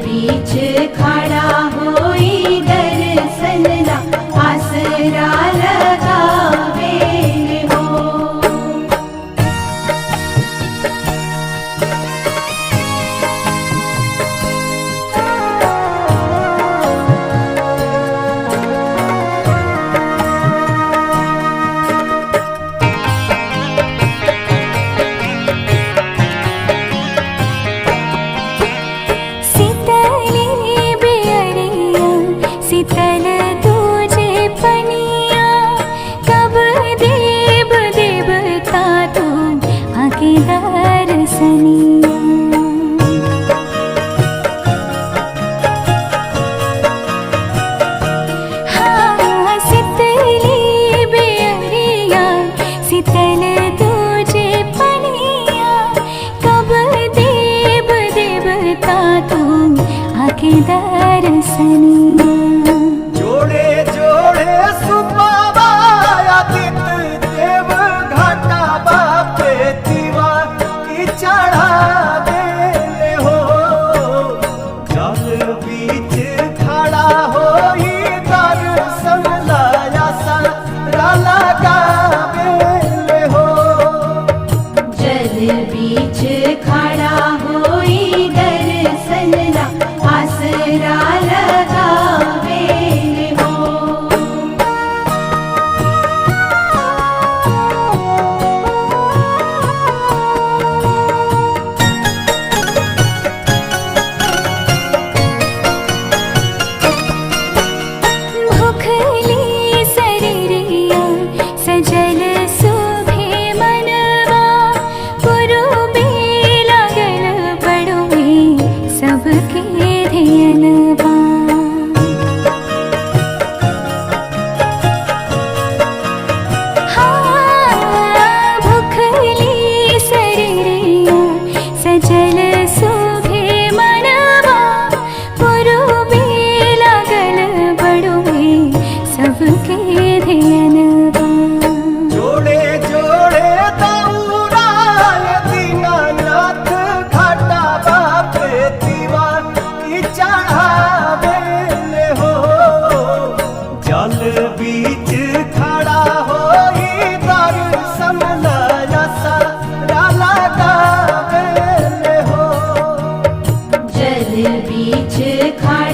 बीच खड़ा होई दर्शन ला आसरा लगावे हो। शीतल तुझे पनिया कब देव देवता तुम आके दर्शनिया। हाँ शीतली बेअरिया शीतल तुझे पनिया कब देव देवता तुम आके दर्शनिया। जोड़े जोड़े सुबाबा आदित देव घाटा बापे दीवा की चढ़ावे हो। जल बीच खड़ा होई दर्शन लाया सारा लगावे हो। जल बीच खड़ा होई दर्शन ला आसरा लगावे हो। भूखली शरीरिया सजल सुभे मनवा पुरुबे लागल बड़ुए सबके ध्यानवा। हाँ भूखली शरीरिया सजल सुभे मनवा पुरुबे लागल बड़ुए सबके ध्यानवा। जोड़े जोड़े दौड़ाय दीनानाथ घाटा बापे दीवा की चढ़ावे हो। जल बीच खड़ा होई दर्शन लाया सारा लगावे हो। जल बीच खड़ा